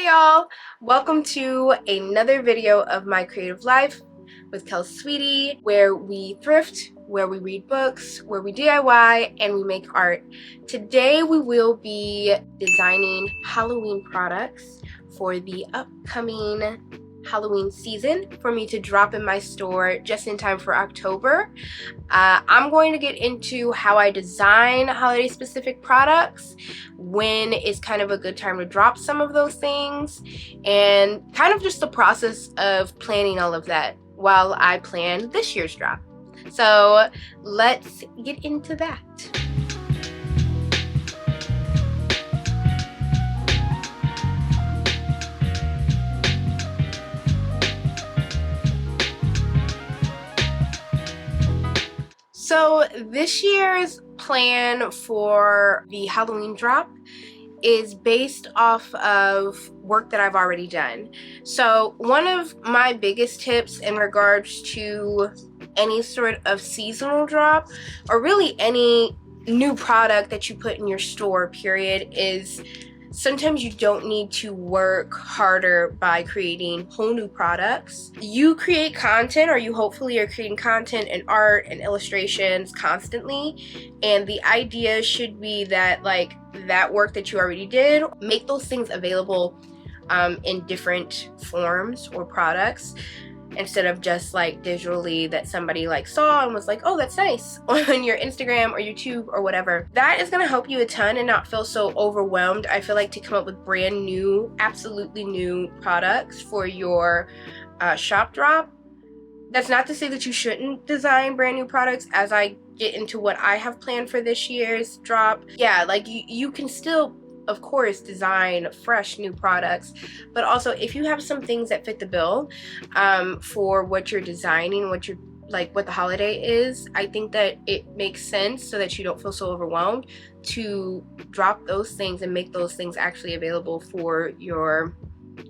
y'all, welcome to another video of my creative life with Kel Sweetie, where we thrift, where we read books, where we DIY, and we make art. Today we will be designing Halloween products for the upcoming Halloween season for me to drop in my store just in time for October. I'm going to get into how I design holiday specific products, when is kind of a good time to drop some of those things, and kind of just the process of planning all of that while I plan this year's drop. So let's get into that. So this year's plan for the Halloween drop is based off of work that I've already done. So one of my biggest tips in regards to any sort of seasonal drop, or really any new product that you put in your store, period, is sometimes you don't need to work harder by creating whole new products. You create content, or you hopefully are creating content and art and illustrations constantly, and the idea should be that, like, that work that you already did, make those things available in different forms or products, instead of just like digitally that somebody like saw and was like, oh, that's nice, on your Instagram or YouTube or whatever. That is going to help you a ton and not feel so overwhelmed. I feel like to come up with brand new, absolutely new products for your shop drop. That's not to say that you shouldn't design brand new products as I get into what I have planned for this year's drop. Yeah, like you can still, of course, design fresh new products, but also if you have some things that fit the bill for what you're designing, what you're like, what the holiday is, I think that it makes sense, so that you don't feel so overwhelmed, to drop those things and make those things actually available for your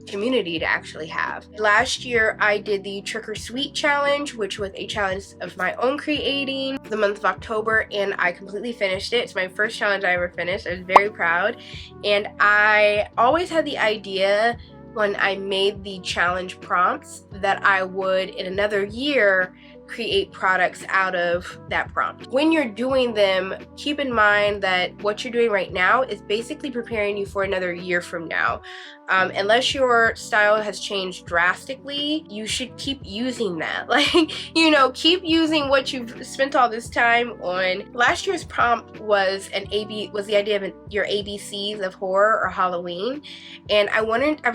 community to actually have. Last year I did the Trick or Sweet challenge, which was a challenge of my own creating the month of October, and I completely finished it. It's my first challenge I ever finished. I was very proud, and I always had the idea when I made the challenge prompts that I would in another year create products out of that prompt. When you're doing them, keep in mind that what you're doing right now is basically preparing you for another year from now. Unless your style has changed drastically, you should keep using that. Like, you know, keep using what you've spent all this time on. Last year's prompt was the idea of your ABCs of horror or Halloween, and I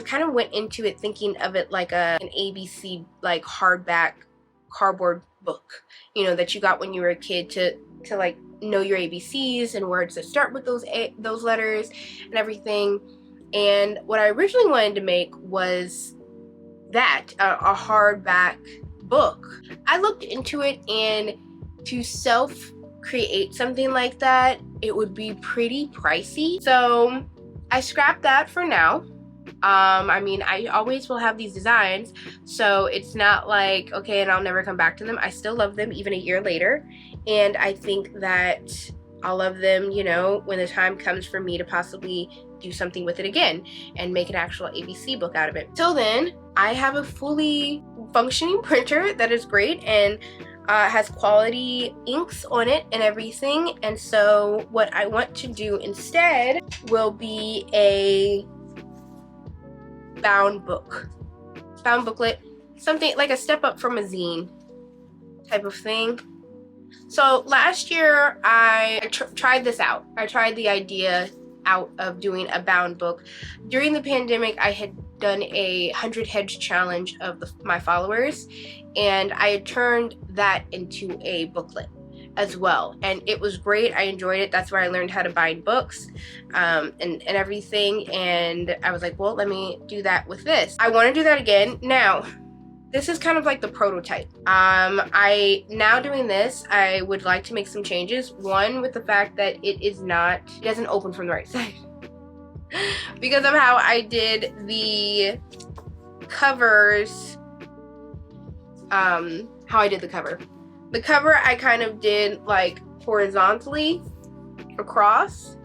kind of went into it thinking of it like an ABC, like hardback cardboard book, you know, that you got when you were a kid to like know your ABCs and words that start with those letters and everything. And what I originally wanted to make was that a hardback book. I looked into it, and to self-create something like that, it would be pretty pricey. So I scrapped that for now. I mean, I always will have these designs, so it's not like, okay, and I'll never come back to them. I still love them even a year later, and I think that I'll love them, you know, when the time comes for me to possibly do something with it again and make an actual ABC book out of it. Till then, I have a fully functioning printer that is great and has quality inks on it and everything. And so what I want to do instead will be a bound booklet, something like a step up from a zine type of thing. So last year I tried this out. I tried the idea out of doing a bound book. During the pandemic, I had done a 100 hedge challenge of my followers, and I had turned that into a booklet as well, and it was great. I enjoyed it. That's where I learned how to bind books and everything, and I was like, well, let me do that with this. I want to do that again. Now, this is kind of like the prototype. Now doing this, I would like to make some changes. One, with the fact that it doesn't open from the right side because of how I did the covers, The cover I kind of did like horizontally across.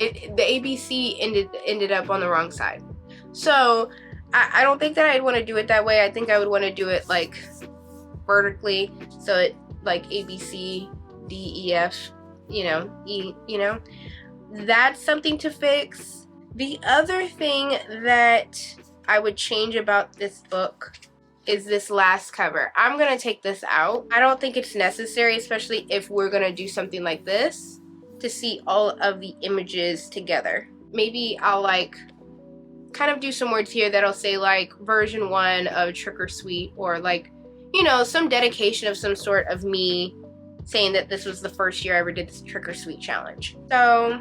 The ABC ended up on the wrong side. So I don't think that I'd want to do it that way. I think I would want to do it like vertically, so it like A, B, C, D, E, F, you know, E, you know. That's something to fix. The other thing that I would change about this book is this last cover. I'm gonna take this out. I don't think it's necessary, especially if we're gonna do something like this, to see all of the images together. Maybe I'll like kind of do some words here that'll say like version 1 of Trick or Sweet, or like, you know, some dedication of some sort of me saying that this was the first year I ever did this Trick or Sweet challenge. So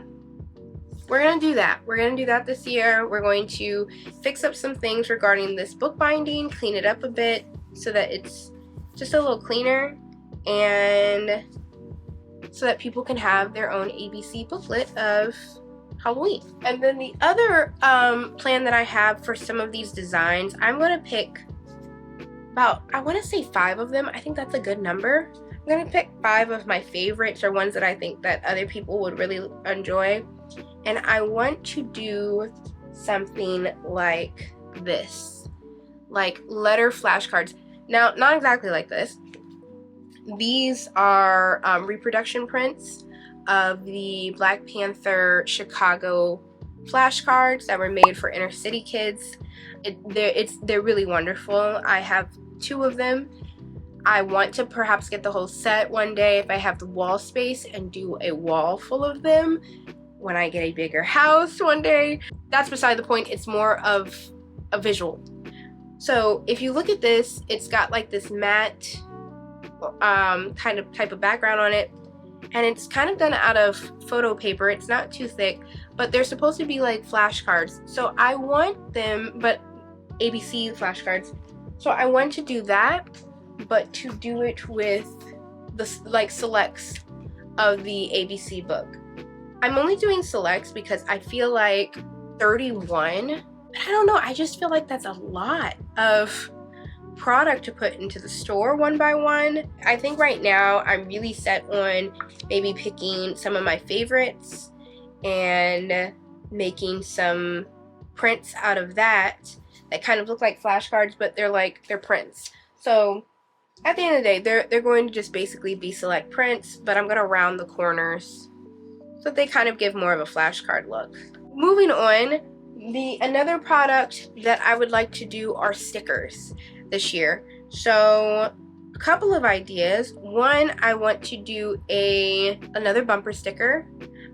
we're gonna do that. We're gonna do that this year. We're going to fix up some things regarding this book binding, clean it up a bit so that it's just a little cleaner, and so that people can have their own ABC booklet of Halloween. And then the other plan that I have for some of these designs, I'm gonna pick about, I wanna say 5 of them. I think that's a good number. I'm gonna pick 5 of my favorites, or ones that I think that other people would really enjoy. And I want to do something like this, like letter flashcards. Now, not exactly like this. These are reproduction prints of the Black Panther Chicago flashcards that were made for inner city kids. They're really wonderful. I have 2 of them. I want to perhaps get the whole set one day if I have the wall space, and do a wall full of them when I get a bigger house one day. That's beside the point. It's more of a visual. So if you look at this, it's got like this matte type of background on it, and it's kind of done out of photo paper. It's not too thick, but they're supposed to be like flashcards. So I want them, but ABC flashcards. So I want to do that, but to do it with the like selects of the ABC book. I'm only doing selects because I feel like 31, but I don't know, I just feel like that's a lot of product to put into the store one by one. I think right now I'm really set on maybe picking some of my favorites and making some prints out of that kind of look like flashcards, but they're prints. So at the end of the day, they're going to just basically be select prints, but I'm gonna round the corners so they kind of give more of a flashcard look. Moving on, another product that I would like to do are stickers this year. So a couple of ideas. One, I want to do another bumper sticker.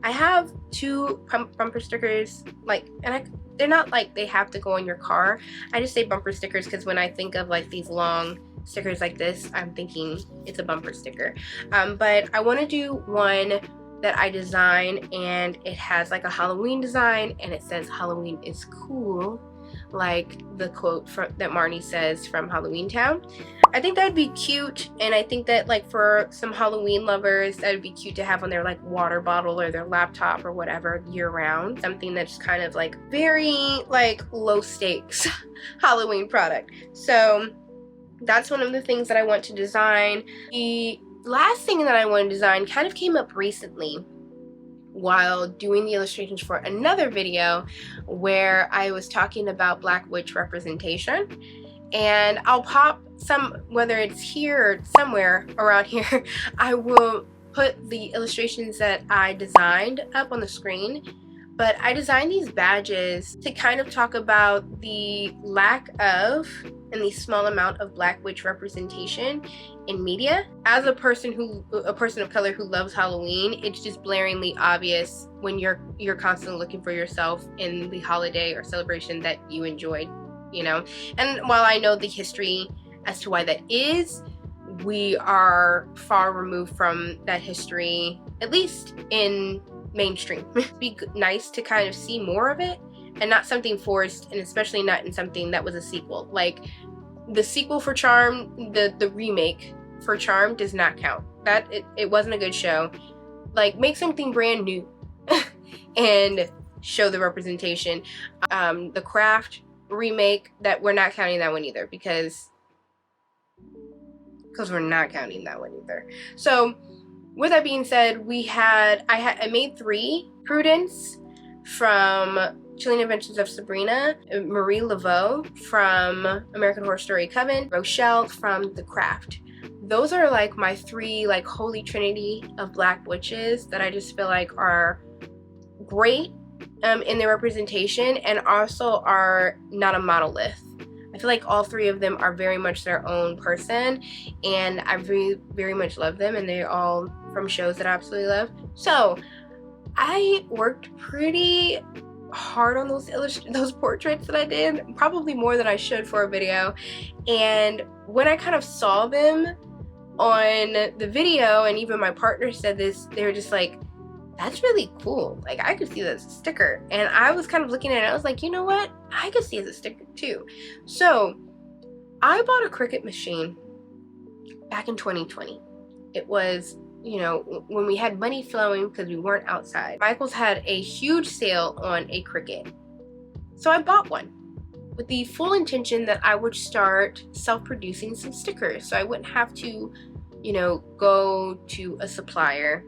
I have 2 bumper stickers, like, and they're not like they have to go on your car. I just say bumper stickers because when I think of like these long stickers like this, I'm thinking it's a bumper sticker. But I want to do one that I design, and it has like a Halloween design, and it says Halloween is cool, like the quote that Marnie says from Halloween Town. I think that would be cute, and I think that like for some Halloween lovers, that would be cute to have on their like water bottle or their laptop or whatever year round. Something that's kind of like very like low stakes Halloween product. So that's one of the things that I want to design. The last thing that I want to design kind of came up recently while doing the illustrations for another video where I was talking about Black witch representation, and I'll pop some, whether it's here or somewhere around here, I will put the illustrations that I designed up on the screen. But I designed these badges to kind of talk about the lack of and the small amount of Black witch representation in media. As a person of color who loves Halloween, it's just blaringly obvious when you're constantly looking for yourself in the holiday or celebration that you enjoyed, you know. And while I know the history as to why that is, we are far removed from that history, at least in mainstream. It'd be nice to kind of see more of it, and not something forced, and especially not in something that was a sequel. Like the sequel for Charm, the remake for Charm does not count. That it wasn't a good show. Like, make something brand new and show the representation. The Craft remake, that we're not counting that one either, because we're not counting that one either. So with that being said, I made 3. Prudence from Chilling Adventures of Sabrina, Marie Laveau from American Horror Story Coven, Rochelle from The Craft. Those are like my three like holy trinity of Black witches that I just feel like are great in their representation and also are not a monolith. I feel like all three of them are very much their own person, and I very much love them, and they're all from shows that I absolutely love. So I worked pretty hard on those portraits that I did, probably more than I should for a video. And when I kind of saw them on the video, and even my partner said this, they were just like, that's really cool. Like, I could see that as a sticker. And I was kind of looking at it, I was like, you know what? I could see it as a sticker too. So I bought a Cricut machine back in 2020. It was, you know, when we had money flowing because we weren't outside. Michael's had a huge sale on a Cricut. So I bought one with the full intention that I would start self-producing some stickers. So I wouldn't have to, you know, go to a supplier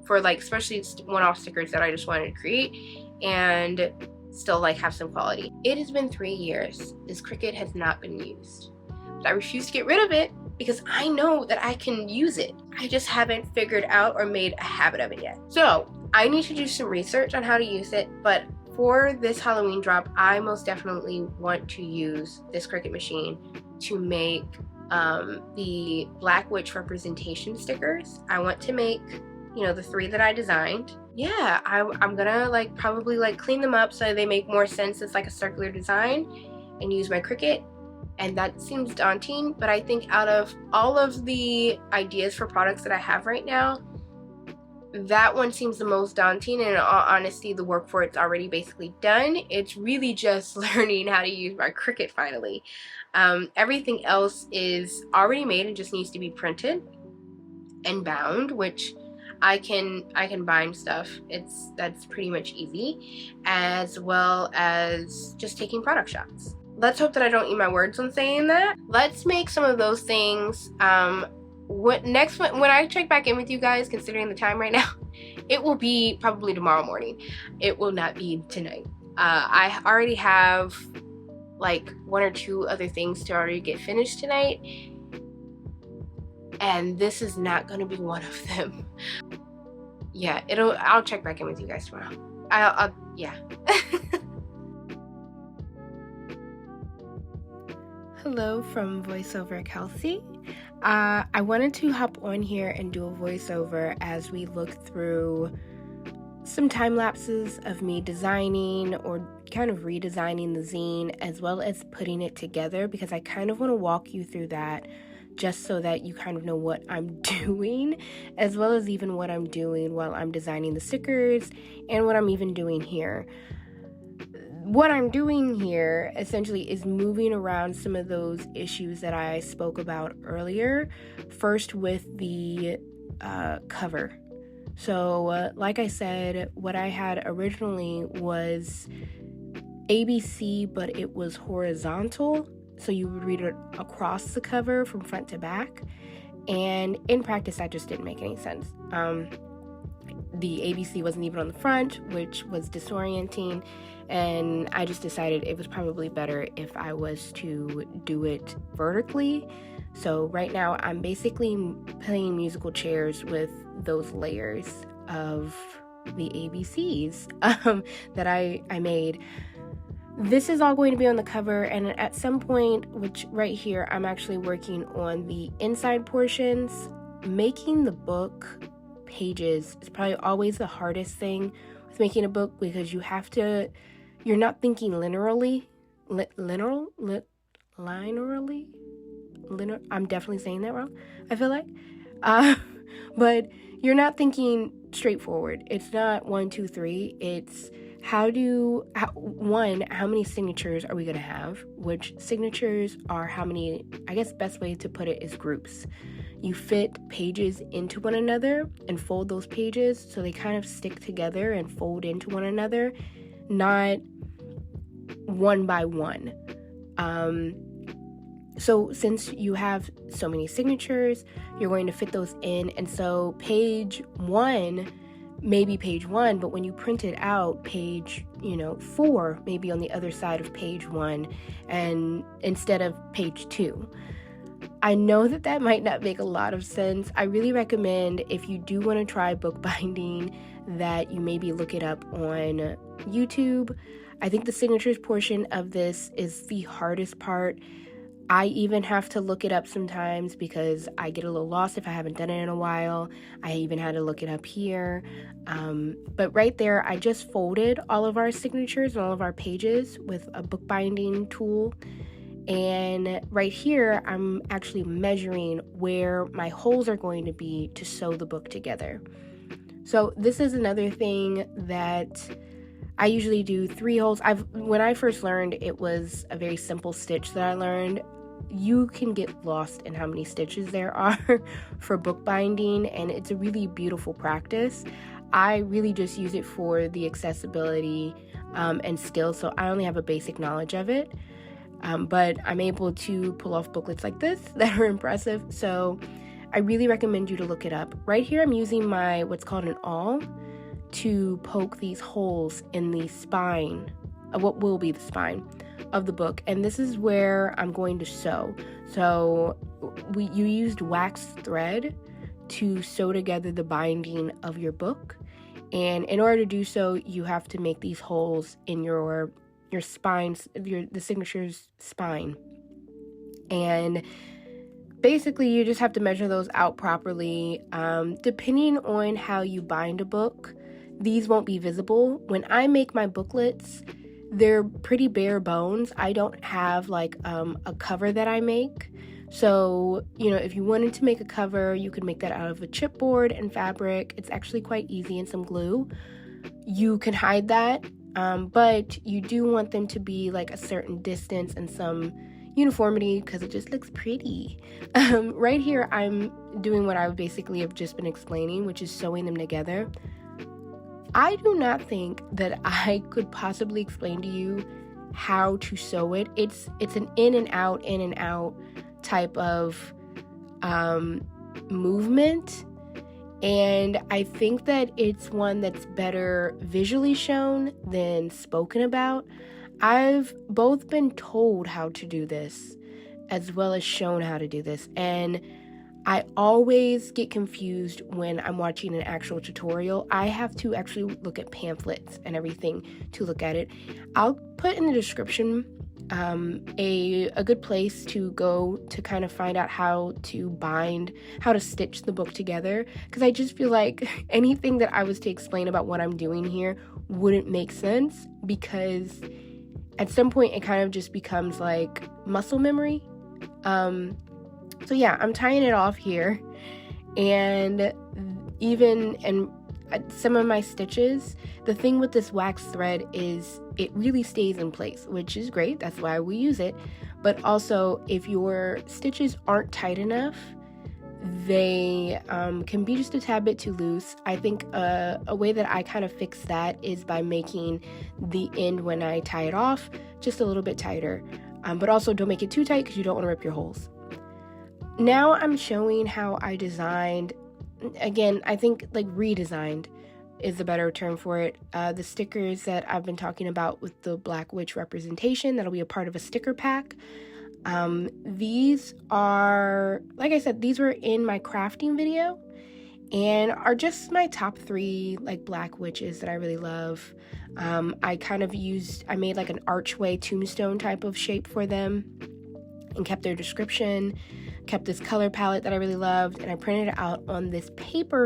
for like especially one-off stickers that I just wanted to create and still like have some quality. It has been 3 years. This Cricut has not been used. But I refuse to get rid of it because I know that I can use it. I just haven't figured out or made a habit of it yet. So I need to do some research on how to use it, but for this Halloween drop, I most definitely want to use this Cricut machine to make the Black Witch representation stickers. I want to make, you know, the 3 that I designed. Yeah, I'm gonna like probably like clean them up so they make more sense as like a circular design and use my Cricut. And that seems daunting, but I think out of all of the ideas for products that I have right now, that one seems the most daunting, and in all honesty, the work for it's already basically done. It's really just learning how to use my Cricut finally. Everything else is already made and just needs to be printed and bound, which I can bind stuff. That's pretty much easy, as well as just taking product shots. Let's hope that I don't eat my words when saying that. Let's make some of those things. When I check back in with you guys, considering the time right now, it will be probably tomorrow morning. It will not be tonight. I already have like 1 or 2 other things to already get finished tonight, and this is not going to be one of them. Yeah, I'll check back in with you guys tomorrow. Yeah. Hello from VoiceOver Kelsey. I wanted to hop on here and do a voiceover as we look through some time lapses of me designing or kind of redesigning the zine, as well as putting it together, because I kind of want to walk you through that just so that you kind of know what I'm doing, as well as even what I'm doing while I'm designing the stickers and what I'm even doing here. What I'm doing here essentially is moving around some of those issues that I spoke about earlier. First with the cover. So like I said, what I had originally was ABC, but it was horizontal. So you would read it across the cover from front to back. And in practice, that just didn't make any sense. The ABC wasn't even on the front, which was disorienting. And I just decided it was probably better if I was to do it vertically. So right now I'm basically playing musical chairs with those layers of the ABCs that I made. This is all going to be on the cover, and at some point, which right here, I'm actually working on the inside portions. Making the book pages is probably always the hardest thing with making a book, because you're not thinking linearly. I'm definitely saying that wrong, I feel like. But you're not thinking straightforward. It's not 1, 2, 3. It's how many signatures are we going to have? Which signatures are how many, I guess best way to put it is groups. You fit pages into one another and fold those pages so they kind of stick together and fold into one another, not one by one. So since you have so many signatures, you're going to fit those in. And so page 1 may be page 1, but when you print it out, page, 4 maybe on the other side of page 1 and instead of page 2. I know that might not make a lot of sense. I really recommend, if you do want to try bookbinding, that you maybe look it up on YouTube. I think the signatures portion of this is the hardest part. I even have to look it up sometimes because I get a little lost if I haven't done it in a while. I even had to look it up here. But right there, I just folded all of our signatures and all of our pages with a bookbinding tool. And right here, I'm actually measuring where my holes are going to be to sew the book together. So this is another thing that I usually do 3 holes. When I first learned, it was a very simple stitch that I learned. You can get lost in how many stitches there are for bookbinding, and it's a really beautiful practice. I really just use it for the accessibility and skills, so I only have a basic knowledge of it. But I'm able to pull off booklets like this that are impressive, so I really recommend you to look it up. Right here, I'm using my what's called an awl to poke these holes in the spine, what will be the spine of the book, and this is where I'm going to sew. So you used wax thread to sew together the binding of your book, and in order to do so, you have to make these holes in your spines, the signature's spine, and basically you just have to measure those out properly. Depending on how you bind a book, these won't be visible. When I make my booklets, they're pretty bare bones. I don't have like a cover that I make. So, if you wanted to make a cover, you could make that out of a chipboard and fabric. It's actually quite easy, and some glue. You can hide that, but you do want them to be like a certain distance and some uniformity because it just looks pretty. Right here, I'm doing what I basically have just been explaining, which is sewing them together. I do not think that I could possibly explain to you how to sew it. It's an in and out type of movement, and I think that it's one that's better visually shown than spoken about. I've both been told how to do this as well as shown how to do this, and I always get confused when I'm watching an actual tutorial. I have to actually look at pamphlets and everything to look at it. I'll put in the description a good place to go to kind of find out how to stitch the book together, because I just feel like anything that I was to explain about what I'm doing here wouldn't make sense, because at some point it kind of just becomes like muscle memory. So yeah, I'm tying it off here, and some of my stitches, the thing with this wax thread is it really stays in place, which is great. That's why we use it. But also, if your stitches aren't tight enough, they can be just a tad bit too loose. I think a way that I kind of fix that is by making the end when I tie it off just a little bit tighter. But also don't make it too tight because you don't want to rip your holes. Now I'm showing how I designed, again, I think like redesigned is the better term for it, the stickers that I've been talking about with the Black Witch representation. That'll be a part of a sticker pack. These are, like I said, these were in my crafting video and are just my top 3 like Black Witches that I really love. I made like an archway tombstone type of shape for them and kept their description, kept this color palette that I really loved, and I printed it out on this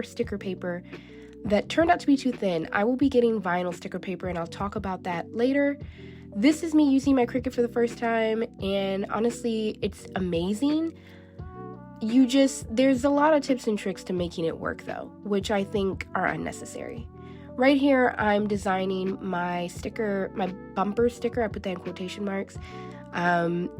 sticker paper that turned out to be too thin. I will be getting vinyl sticker paper, and I'll talk about that later. This is me using my Cricut for the first time, and honestly, it's amazing. There's a lot of tips and tricks to making it work though, which I think are unnecessary. Right here, I'm designing my bumper sticker. I put that in quotation marks.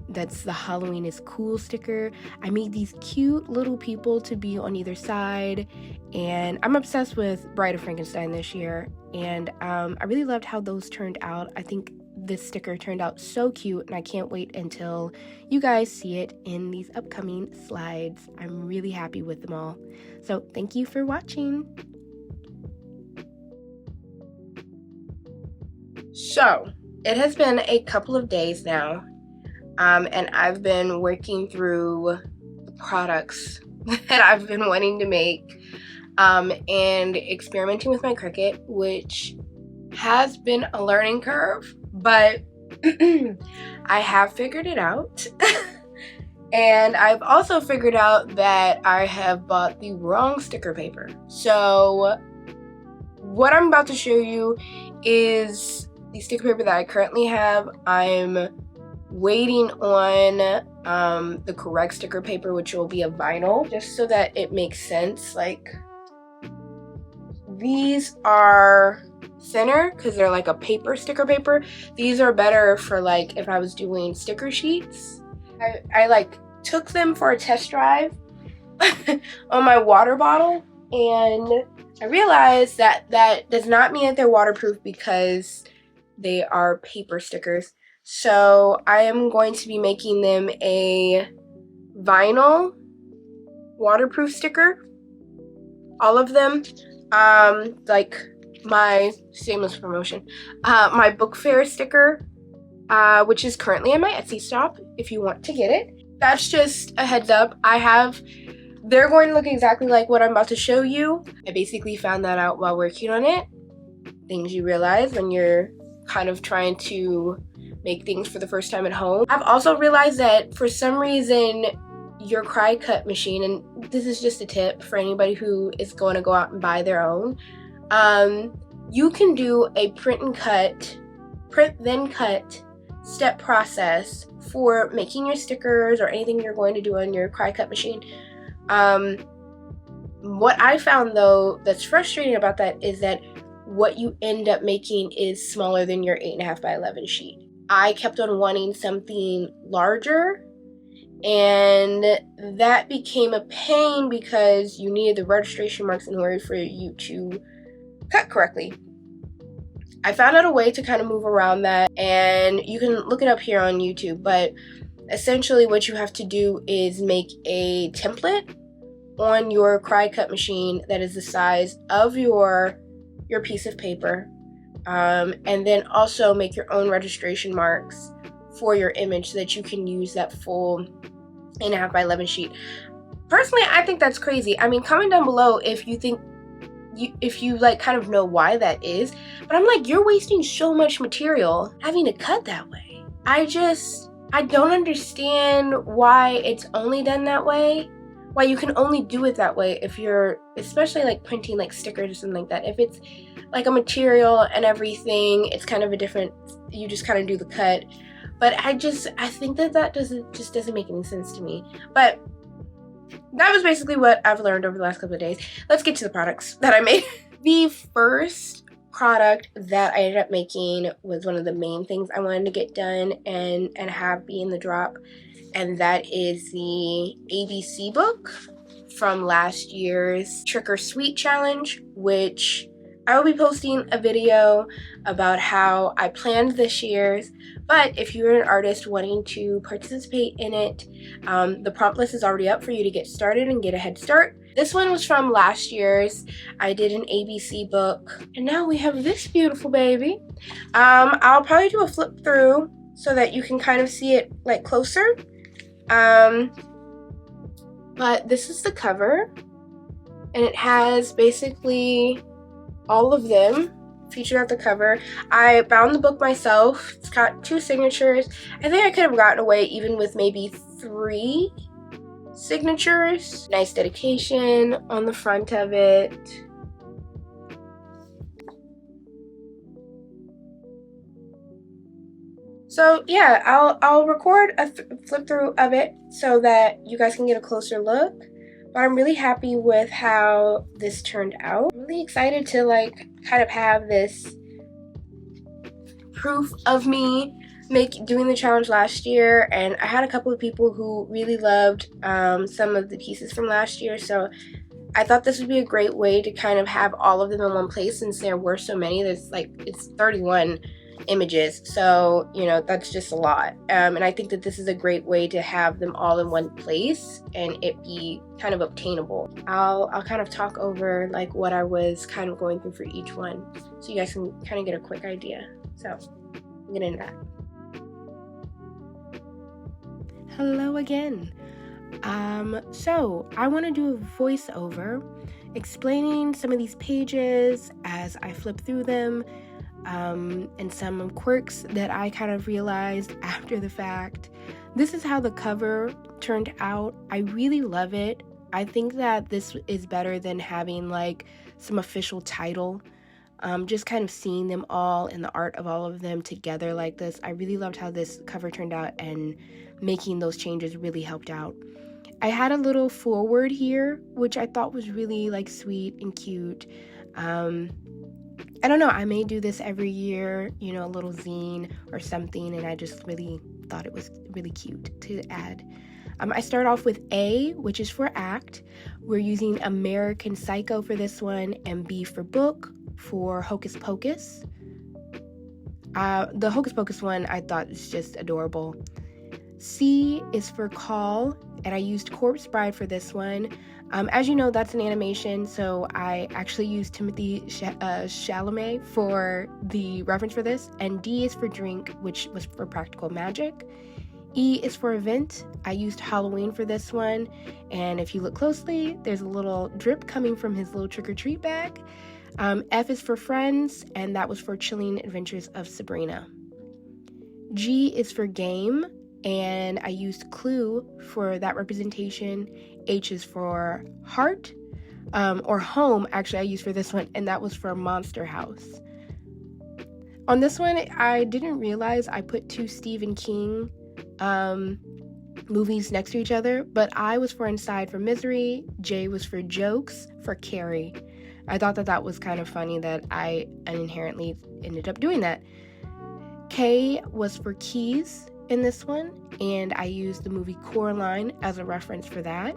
That's the Halloween is cool sticker. I made these cute little people to be on either side, and I'm obsessed with Bride of Frankenstein this year, and I really loved how those turned out. I think this sticker turned out so cute, and I can't wait until you guys see it in these upcoming slides. I'm really happy with them all. So thank you for watching. So it has been a couple of days now, and I've been working through the products that I've been wanting to make, and experimenting with my Cricut, which has been a learning curve, but I have figured it out. And I've also figured out that I have bought the wrong sticker paper. So what I'm about to show you is the sticker paper that I currently have. I'm waiting on the correct sticker paper, which will be a vinyl, just so that it makes sense. Like, these are thinner because they're like a paper sticker paper. These are better for like if I was doing sticker sheets. I like took them for a test drive on my water bottle, and I realized that that does not mean that they're waterproof because they are paper stickers. So I am going to be making them a vinyl waterproof sticker, all of them. Like my shameless promotion, my book fair sticker, which is currently in my Etsy shop if you want to get it. That's just a heads up. They're going to look exactly like what I'm about to show you. I basically found that out while working on it. Things you realize when you're kind of trying to make things for the first time at home. I've also realized that for some reason your Cricut machine, and this is just a tip for anybody who is going to go out and buy their own, you can do a print then cut step process for making your stickers or anything you're going to do on your Cricut machine. What I found though that's frustrating about that is that what you end up making is smaller than your 8.5 by 11 sheet. I kept on wanting something larger, and that became a pain because you needed the registration marks in order for you to cut correctly. I found out a way to kind of move around that, and you can look it up here on YouTube, but essentially what you have to do is make a template on your Cricut machine that is the size of your piece of paper, and then also make your own registration marks for your image so that you can use that full 8.5 by 11 sheet. Personally, I think that's crazy. I mean, comment down below if you like kind of know why that is, but I'm like, you're wasting so much material having to cut that way. I don't understand why it's only done that way, why you can only do it that way if you're, especially like printing like stickers or something like that. If it's like a material and everything, it's kind of a different, you just kind of do the cut. But I think that doesn't make any sense to me. But that was basically what I've learned over the last couple of days. Let's get to the products that I made. The first product that I ended up making was one of the main things I wanted to get done and have be in the drop, and that is the ABC book from last year's Trick or Sweet challenge, which I will be posting a video about how I planned this year's. But if you're an artist wanting to participate in it, the prompt list is already up for you to get started and get a head start. This one was from last year's. I did an ABC book, and now we have this beautiful baby. I'll probably do a flip through so that you can kind of see it like closer. But this is the cover, and it has basically all of them featured at the cover. I bound the book myself. It's got 2 signatures. I think I could have gotten away even with maybe 3 signatures. Nice dedication on the front of it. So yeah, I'll record a flip through of it so that you guys can get a closer look. But I'm really happy with how this turned out. I'm really excited to like kind of have this proof of me doing the challenge last year, and I had a couple of people who really loved some of the pieces from last year, so I thought this would be a great way to kind of have all of them in one place since there were so many. It's 31 images, so you know that's just a lot, and I think that this is a great way to have them all in one place and it be kind of obtainable. I'll kind of talk over like what I was kind of going through for each one so you guys can kind of get a quick idea. So I'm getting into that. Hello again. So I want to do a voiceover explaining some of these pages as I flip through them, and some quirks that I kind of realized after the fact. This is how the cover turned out. I really love it. I think that this is better than having like some official title. Just kind of seeing them all and the art of all of them together like this. I really loved how this cover turned out, and making those changes really helped out. I had a little foreword here, which I thought was really like sweet and cute. I don't know, I may do this every year, you know, a little zine or something, and I just really thought it was really cute to add. I start off with A, which is for act. We're using American Psycho for this one, and B for book for Hocus Pocus. The Hocus Pocus one I thought was just adorable. C is for call, and I used Corpse Bride for this one. As you know, that's an animation, so I actually used Timothy Chalamet for the reference for this. And D is for drink, which was for Practical Magic. E is for event. I used Halloween for this one, and if you look closely, there's a little drip coming from his little trick-or-treat bag. F is for friends, and that was for Chilling Adventures of Sabrina. G is for game, and I used Clue for that representation. H is for heart, or home, actually I used for this one, and that was for Monster House. On this one, I didn't realize I put two Stephen King movies next to each other, but I was for Inside for Misery, J was for Jokes for Carrie. I thought that was kind of funny that I inherently ended up doing that. K was for keys in this one, and I used the movie Coraline as a reference for that.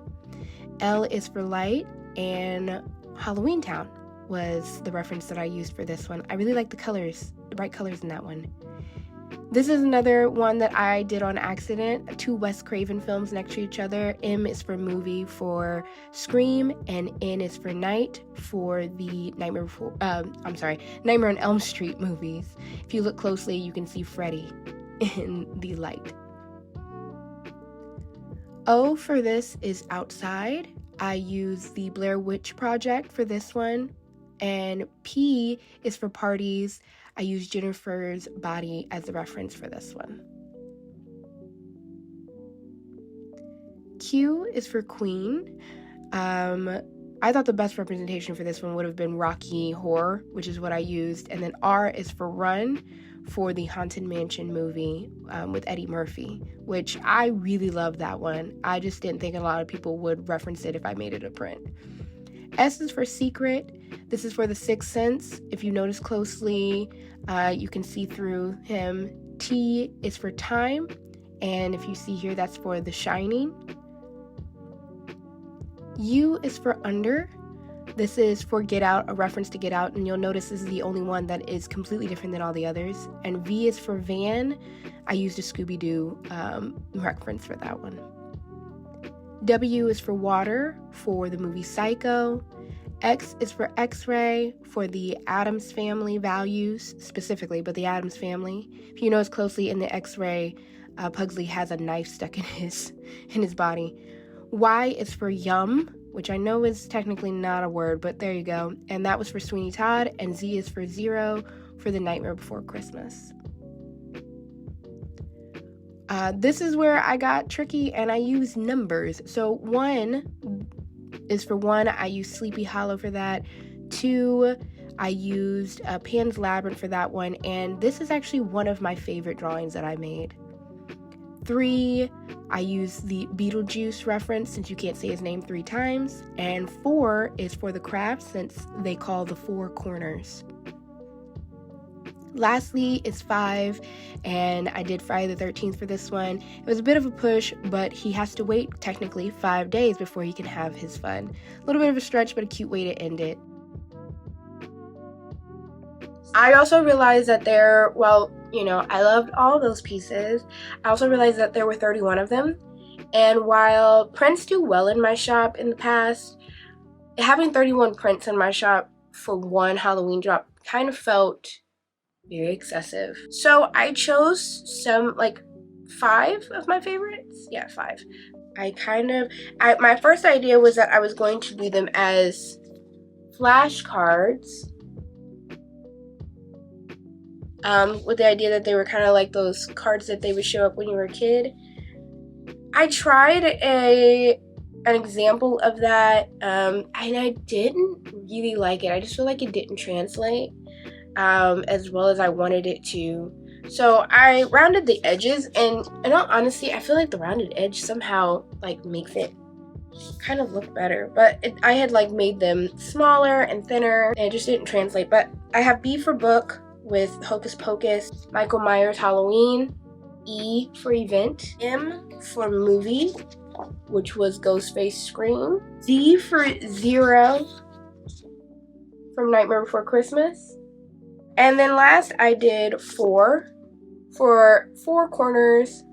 L is for light, and Halloween Town was the reference that I used for this one. I really like the colors, the bright colors in that one. This is another one that I did on accident. Two Wes Craven films next to each other. M is for movie for Scream, and N is for night for the Nightmare on Elm Street movies. If you look closely, you can see Freddy in the light. O for this is outside. I use the Blair Witch Project for this one. And P is for parties. I use Jennifer's body as the reference for this one. Q is for queen. I thought the best representation for this one would have been Rocky Horror, which is what I used. And then R is for run for the Haunted Mansion movie with Eddie Murphy, which I really love that one. I just didn't think a lot of people would reference it if I made it a print. S is for secret. This is for The Sixth Sense. If you notice closely, you can see through him. T is for time, and if you see here, that's for The Shining. U is for under. This is for Get Out, a reference to Get Out, and you'll notice this is the only one that is completely different than all the others. And V is for van. I used a Scooby-Doo reference for that one. W is for water for the movie Psycho. X is for X-ray for the Addams Family values specifically, but the Addams Family. If you notice closely in the X-ray, Pugsley has a knife stuck in his body. Y is for yum, which I know is technically not a word, but there you go. And that was for Sweeney Todd. And Z is for zero for The Nightmare Before Christmas. This is where I got tricky and I used numbers. So 1 is for 1, I used Sleepy Hollow for that. 2, I used Pan's Labyrinth for that one, and this is actually one of my favorite drawings that I made. 3, I used the Beetlejuice reference since you can't say his name 3 times. And 4 is for the craft since they call the 4 corners. Lastly is 5, and I did Friday the 13th for this one. It was a bit of a push, but he has to wait technically 5 days before he can have his fun. A little bit of a stretch, but a cute way to end it. I also realized that I loved all those pieces. I also realized that there were 31 of them. And while prints do well in my shop in the past, having 31 prints in my shop for one Halloween drop kind of felt very excessive. So I chose some, like 5 of my favorites. Yeah, 5. My first idea was that I was going to do them as flashcards, with the idea that they were kind of like those cards that they would show up when you were a kid. I tried an example of that, and I didn't really like it. I just feel like it didn't translate as well as I wanted it to. So I rounded the edges, and in all honesty, I feel like the rounded edge somehow like makes it kind of look better. But I had like made them smaller and thinner, and it just didn't translate. But I have B for book with Hocus Pocus, Michael Myers Halloween, E for event, M for movie, which was Ghostface Scream, Z for zero from Nightmare Before Christmas, and then last I did 4 for Four Corners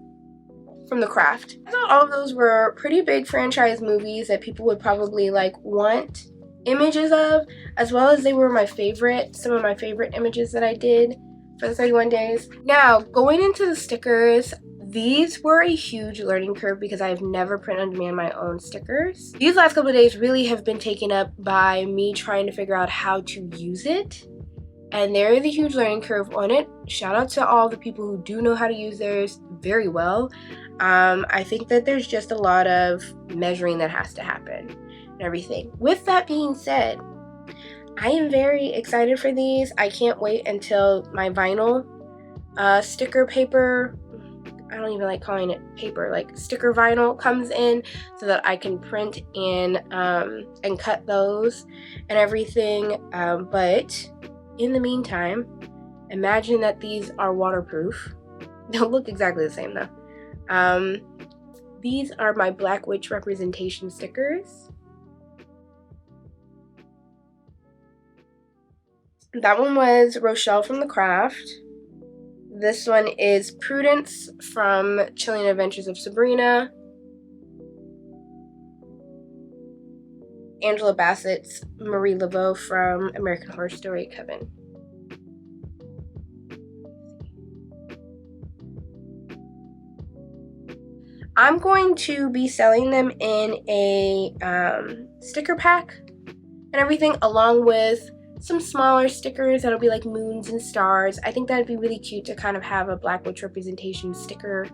from The Craft. I thought all of those were pretty big franchise movies that people would probably like want images of, as well as they were some of my favorite images that I did for the 31 days. Now, going into the stickers, these were a huge learning curve because I've never print on demand my own stickers. These last couple of days really have been taken up by me trying to figure out how to use it. And there is a huge learning curve on it. Shout out to all the people who do know how to use theirs very well. I think that there's just a lot of measuring that has to happen and everything. With that being said, I am very excited for these. I can't wait until my vinyl sticker paper, I don't even like calling it paper, like sticker vinyl comes in, so that I can print and cut those and everything. But in the meantime, imagine that these are waterproof. They'll look exactly the same though. These are my Black Witch representation stickers. That one was Rochelle from The Craft. This one is Prudence from Chilling Adventures of Sabrina. Angela Bassett's Marie Laveau from American Horror Story Coven. I'm going to be selling them in a sticker pack and everything, along with some smaller stickers that'll be like moons and stars. I think that'd be really cute to kind of have a Black Witch representation sticker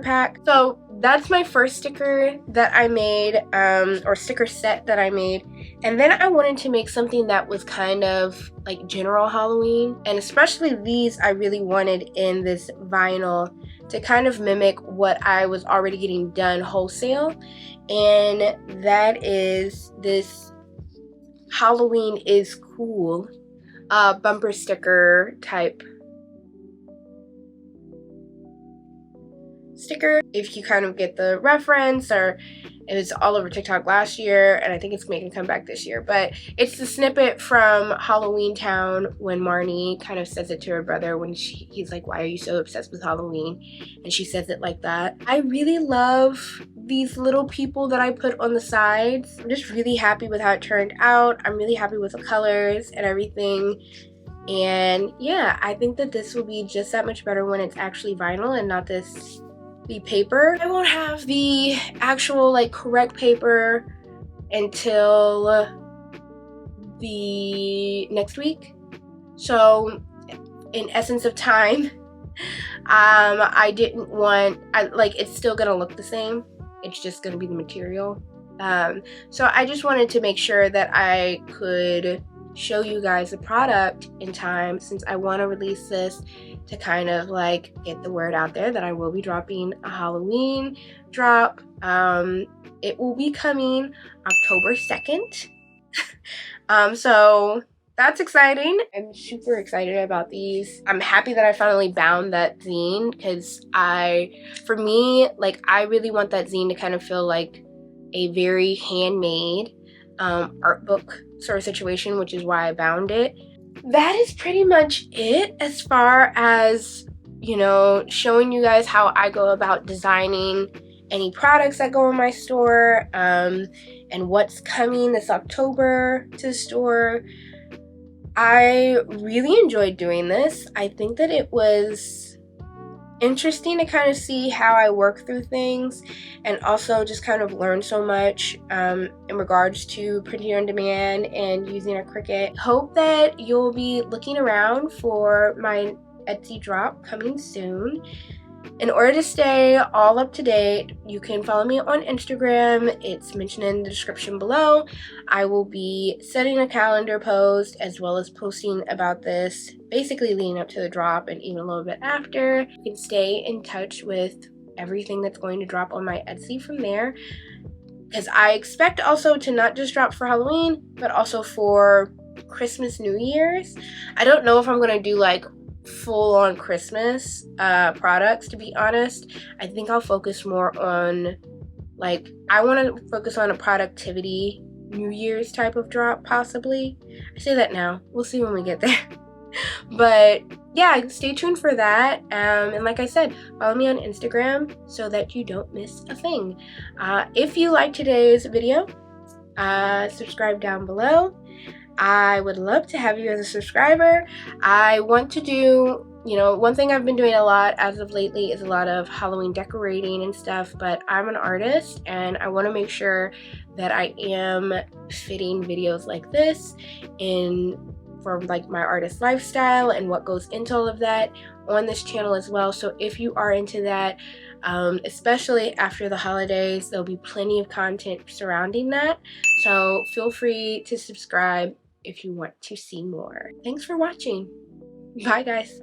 pack. So that's my first sticker that I made, or sticker set that I made. And then I wanted to make something that was kind of like general Halloween, and especially these I really wanted in this vinyl to kind of mimic what I was already getting done wholesale, and that is this Halloween is Cool bumper sticker type sticker. If you kind of get the reference, or it was all over TikTok last year, and I think it's making a comeback this year, but it's the snippet from Halloween Town when Marnie kind of says it to her brother when he's like, why are you so obsessed with Halloween? And she says it like that. I really love these little people that I put on the sides. I'm just really happy with how it turned out. I'm really happy with the colors and everything. And yeah, I think that this will be just that much better when it's actually vinyl and not this the paper. I won't have the actual like correct paper until the next week. So in essence of time, I didn't want, it's still gonna look the same. It's just gonna be the material. So I just wanted to make sure that I could show you guys the product in time, since I want to release this to kind of like get the word out there that I will be dropping a Halloween drop. It will be coming October 2nd. So that's exciting. I'm super excited about these. I'm happy that I finally bound that zine, because for me, like, I really want that zine to kind of feel like a very handmade art book sort of situation, which is why I bound it. That is pretty much it as far as, you know, showing you guys how I go about designing any products that go in my store, and what's coming this October to the store. I really enjoyed doing this. I think that it was interesting to kind of see how I work through things, and also just kind of learn so much in regards to printing on demand and using a Cricut. Hope that you'll be looking around for my Etsy drop coming soon. In order to stay all up to date, you can follow me on Instagram. It's mentioned in the description below. I will be setting a calendar post as well as posting about this basically leading up to the drop and even a little bit after. You can stay in touch with everything that's going to drop on my Etsy from there, because I expect also to not just drop for Halloween, but also for Christmas, New Year's. I don't know if I'm going to do like full-on Christmas products, to be honest. I think I'll focus more on, like, I want to focus on a productivity New Year's type of drop, possibly. I say that now. We'll see when we get there. But yeah, stay tuned for that. And like I said, follow me on Instagram so that you don't miss a thing. If you like today's video, subscribe down below. I would love to have you as a subscriber. I want to do, one thing I've been doing a lot as of lately is a lot of Halloween decorating and stuff, but I'm an artist and I want to make sure that I am fitting videos like this in for like my artist lifestyle and what goes into all of that on this channel as well. So if you are into that, especially after the holidays, there'll be plenty of content surrounding that. So feel free to subscribe if you want to see more. Thanks for watching. Bye guys.